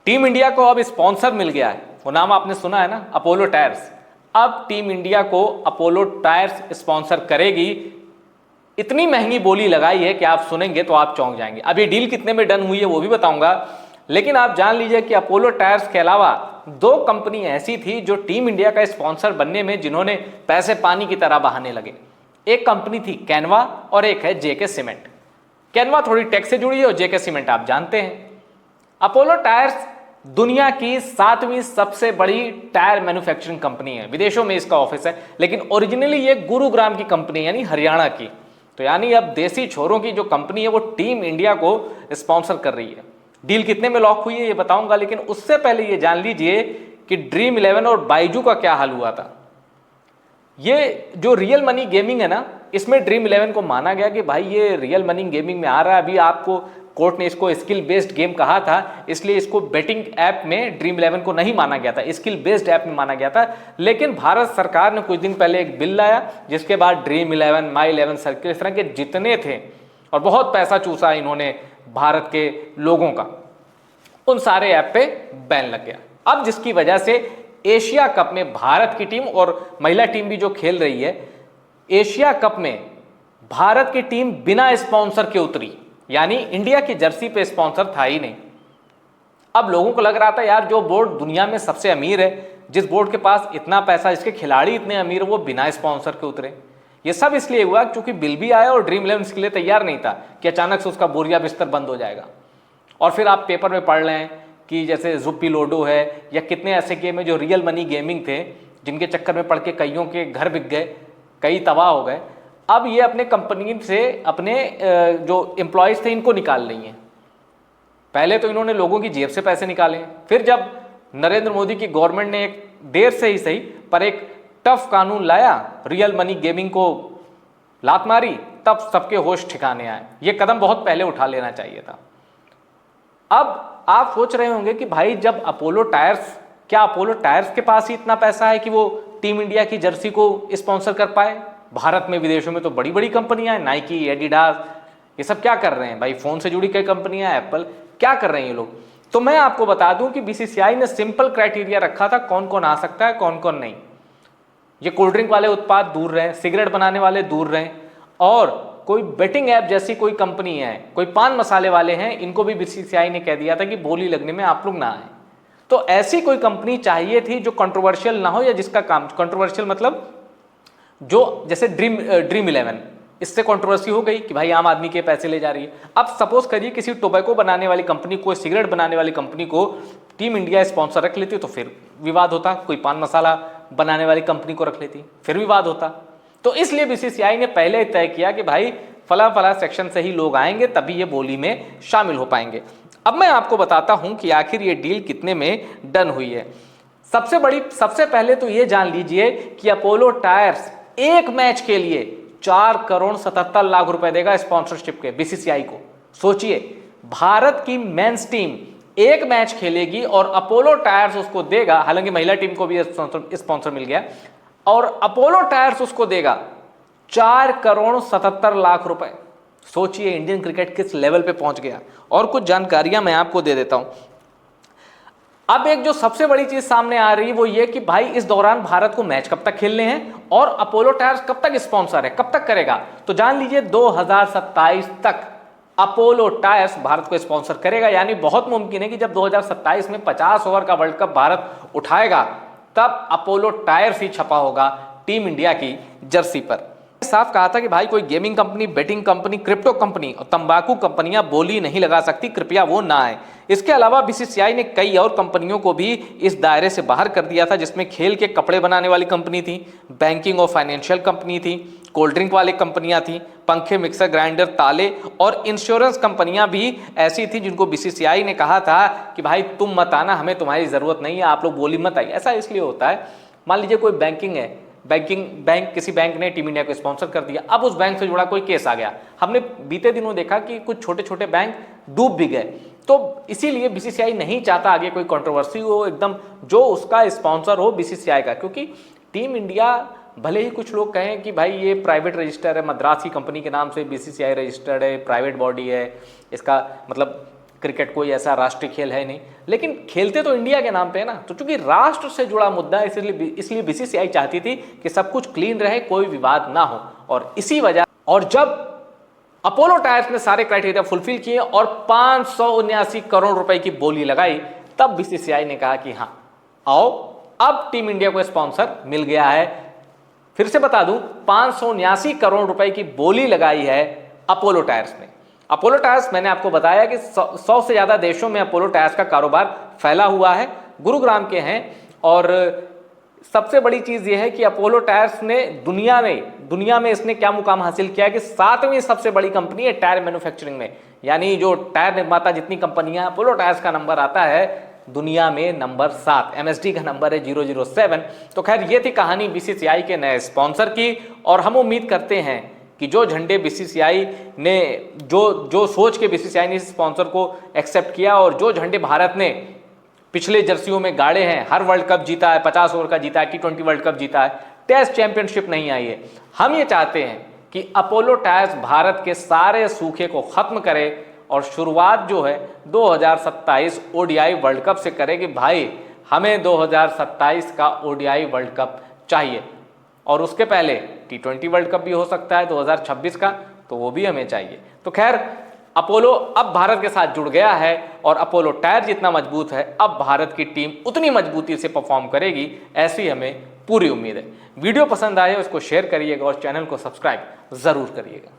Team India को अब sponsor मिल गया है, वो नाम आपने सुना है ना, अपोलो टायर्स। अब टीम इंडिया को अपोलो टायर्स स्पॉन्सर करेगी। इतनी महंगी बोली लगाई है कि आप सुनेंगे तो आप चौंक जाएंगे। अब ये डील कितने में डन हुई है वो भी बताऊंगा, लेकिन आप जान लीजिए कि अपोलो टायर्स के अलावा दो कंपनी ऐसी थी जो टीम इंडिया का स्पॉन्सर बनने में जिन्होंने पैसे पानी की तरह बहाने लगे। एक कंपनी थी कैनवा और एक है जेके सीमेंट। कैनवा थोड़ी टेक से जुड़ी है और जेके सीमेंट आप जानते हैं। अपोलो टायर्स दुनिया की 7वीं सबसे बड़ी टायर मैन्युफैक्चरिंग कंपनी है, विदेशों में इसका ऑफिस है, लेकिन ओरिजिनली ये गुरुग्राम की कंपनी यानी हरियाणा की। तो यानी अब देसी छोरों की जो कंपनी है वो टीम इंडिया को स्पॉन्सर कर रही है। डील कितने में लॉक हुई है ये बताऊंगा, लेकिन उससे पहले ये जान लीजिए कि ड्रीम 11 और बाइजू का क्या हाल हुआ था। ये जो रियल मनी गेमिंग है ना, इसमें ड्रीम 11 को माना गया कि भाई ये रियल मनी गेमिंग में आ रहा है। अभी आपको कोर्ट ने इसको स्किल बेस्ड गेम कहा था, इसलिए इसको बेटिंग ऐप में ड्रीम 11 को नहीं माना गया था, स्किल बेस्ड ऐप में माना गया था। लेकिन भारत सरकार ने कुछ दिन पहले एक बिल लाया जिसके बाद ड्रीम 11, माई 11 सर्किल, इस तरह के जितने थे और बहुत पैसा चूसा इन्होंने भारत के लोगों का, उन सारे ऐप पे बैन लग गया। अब जिसकी वजह से एशिया कप में भारत की टीम और महिला टीम भी जो खेल रही है, एशिया कप में भारत की टीम बिना स्पॉन्सर के उतरी, यानी इंडिया की जर्सी पे स्पॉन्सर था ही नहीं। अब लोगों को लग रहा था यार जो बोर्ड दुनिया में सबसे अमीर है, जिस बोर्ड के पास इतना पैसा, इसके खिलाड़ी इतने अमीर है, वो बिना स्पॉन्सर के उतरे। ये सब इसलिए हुआ क्योंकि बिल भी आया और ड्रीम 11 इसके लिए तैयार नहीं था कि अचानक से उसका बोरिया बिस्तर बंद हो जाएगा। और फिर आप पेपर में पढ़ रहे हैं कि जैसे जुप्पी लोडो है या कितने ऐसे गेम है जो रियल मनी गेमिंग थे, जिनके चक्कर में पड़ के कईयों के घर बिक गए, कई तबाह हो गए। अब ये अपने कंपनी से अपने जो एम्प्लॉयज़ थे इनको निकाल रही हैं। पहले तो इन्होंने लोगों की जेब से पैसे निकाले, फिर जब नरेंद्र मोदी की गवर्नमेंट ने एक देर से ही सही पर एक टफ कानून लाया, रियल मनी गेमिंग को लात मारी, तब सबके होश ठिकाने आए। ये कदम बहुत पहले उठा लेना चाहिए था। अब आप सोच रहे होंगे कि भाई जब अपोलो टायर्स, क्या अपोलो टायर्स के पास ही इतना पैसा है कि वो टीम इंडिया की जर्सी को स्पॉन्सर कर पाए? भारत में विदेशों में तो बड़ी बड़ी कंपनियां हैं, नाइकी, एडिडास, ये सब क्या कर रहे हैं भाई? फोन से जुड़ी कई कंपनियां, एप्पल, क्या कर रहे हैं ये लोग? तो मैं आपको बता दूं कि बीसीसीआई ने सिंपल क्राइटेरिया रखा था कौन कौन आ सकता है, कौन कौन नहीं। ये कोल्ड ड्रिंक वाले उत्पाद दूर रहें, सिगरेट बनाने वाले दूर रहें, और कोई बेटिंग ऐप जैसी कोई कंपनी है, कोई पान मसाले वाले हैं, इनको भी बीसीसीआई ने कह दिया था कि बोली लगने में आप लोग ना आए। तो ऐसी कोई कंपनी चाहिए थी जो कंट्रोवर्शियल ना हो, या जिसका काम कंट्रोवर्शियल मतलब जो जैसे ड्रीम 11, इससे कंट्रोवर्सी हो गई कि भाई आम आदमी के पैसे ले जा रही है। अब सपोज करिए किसी टोबैको बनाने वाली कंपनी को, सिगरेट बनाने वाली कंपनी को टीम इंडिया स्पॉन्सर रख लेती तो फिर विवाद होता। कोई पान मसाला बनाने वाली कंपनी को रख लेती, फिर विवाद होता। तो इसलिए बीसीसीआई ने पहले ही तय किया कि भाई फला फला सेक्शन से ही लोग आएंगे, तभी ये बोली में शामिल हो पाएंगे। अब मैं आपको बताता हूं कि आखिर ये डील कितने में डन हुई है। सबसे पहले तो ये जान लीजिए कि अपोलो टायर्स एक मैच के लिए 4,77 करोड़ रुपए देगा स्पॉन्सरशिप के बीसीसीआई को। सोचिए, भारत की मेंस टीम एक मैच खेलेगी और अपोलो टायर्स उसको देगा, हालांकि महिला टीम को भी स्पॉन्सर मिल गया, और अपोलो टायर्स उसको देगा 4,77 करोड़ रुपए। सोचिए इंडियन क्रिकेट किस लेवल पे पहुंच गया। और कुछ जानकारियां मैं आपको दे देता हूं। अब एक जो सबसे बड़ी चीज सामने आ रही है वो ये कि भाई इस दौरान भारत को मैच कब तक खेलने हैं और अपोलो टायर्स कब तक स्पॉन्सर है, कब तक करेगा? तो जान लीजिए 2027 तक अपोलो टायर्स भारत को स्पॉन्सर करेगा। यानी बहुत मुमकिन है कि जब 2027 में 50 ओवर का वर्ल्ड कप भारत उठाएगा, तब अपोलो टायर्स ही छपा होगा टीम इंडिया की जर्सी पर। साफ कहा था कि भाई कोई gaming company, betting company, crypto company और तंबाकू कंपनियां बोली नहीं लगा सकती, कृपया वो ना आए। इसके अलावा बीसीसीआई ने कई और कंपनियों को भी इस दायरे से बाहर कर दिया था, जिसमें खेल के कपड़े बनाने वाली कंपनी थी, बैंकिंग और फाइनेंशियल कंपनी थी, कोल्ड ड्रिंक वाली कंपनियां थी, पंखे, मिक्सर ग्राइंडर, ताले और इंश्योरेंस कंपनियां भी ऐसी थी जिनको बीसीसीआई ने कहा था कि भाई तुम मत आना, हमें तुम्हारी जरूरत नहीं है, आप लोग बोली मत आई। ऐसा इसलिए होता है, मान लीजिए कोई बैंकिंग है, बैंक किसी बैंक ने टीम इंडिया को स्पॉन्सर कर दिया, अब उस बैंक से जुड़ा कोई केस आ गया। हमने बीते दिनों देखा कि कुछ छोटे छोटे बैंक डूब भी गए। तो इसीलिए बीसीसीआई नहीं चाहता आगे कोई कंट्रोवर्सी हो, एकदम जो उसका स्पॉन्सर हो बीसीसीआई का, क्योंकि टीम इंडिया भले ही कुछ लोग कहें कि भाई ये प्राइवेट रजिस्टर है, मद्रास की कंपनी के नाम से बीसीसीआई रजिस्टर्ड है, प्राइवेट बॉडी है, इसका मतलब क्रिकेट कोई ऐसा राष्ट्रीय खेल है नहीं, लेकिन खेलते तो इंडिया के नाम पे है ना। तो चूंकि राष्ट्र से जुड़ा मुद्दा है, इसलिए बीसीसीआई चाहती थी कि सब कुछ क्लीन रहे, कोई विवाद ना हो। और इसी वजह, और जब अपोलो टायर्स ने सारे क्राइटेरिया फुलफिल किए और 579 करोड़ रुपए की बोली लगाई, तब बीसीसीआई ने कहा कि हाँ आओ, अब टीम इंडिया को स्पॉन्सर मिल गया है। फिर से बता दूं, 579 करोड़ रुपए की बोली लगाई है अपोलो टायर्स ने। अपोलो टायर्स, मैंने आपको बताया कि 100 से ज्यादा देशों में अपोलो टायर्स का कारोबार फैला हुआ है, गुरुग्राम के हैं। और सबसे बड़ी चीज यह है कि अपोलो टायर्स ने दुनिया में इसने क्या मुकाम हासिल किया कि 7वीं सबसे बड़ी कंपनी है टायर मैन्युफैक्चरिंग में। यानी जो टायर निर्माता जितनी कंपनियां, अपोलो टायर्स का नंबर आता है दुनिया में नंबर 7, एमएसडी का नंबर है 007। तो खैर ये थी कहानी बीसीसीआई के नए स्पॉन्सर की। और हम उम्मीद करते हैं कि जो झंडे बीसीसीआई ने, जो सोच के बीसीसीआई ने इस स्पॉन्सर को एक्सेप्ट किया और जो झंडे भारत ने पिछले जर्सियों में गाड़े हैं, हर वर्ल्ड कप जीता है, 50 ओवर का जीता है, T20 वर्ल्ड कप जीता है, टेस्ट चैंपियनशिप नहीं आई है। हम ये चाहते हैं कि अपोलो टायर्स भारत के सारे सूखे को खत्म करे और शुरुआत जो है 2027 ओडीआई वर्ल्ड कप से करे कि भाई हमें 2027 का ओडीआई वर्ल्ड कप चाहिए। और उसके पहले T20 वर्ल्ड कप भी हो सकता है 2026 का, तो वो भी हमें चाहिए। तो खैर अपोलो अब भारत के साथ जुड़ गया है और अपोलो टायर जितना मजबूत है, अब भारत की टीम उतनी मजबूती से परफॉर्म करेगी, ऐसी हमें पूरी उम्मीद है। वीडियो पसंद आए उसको शेयर करिएगा और चैनल को सब्सक्राइब जरूर करिएगा।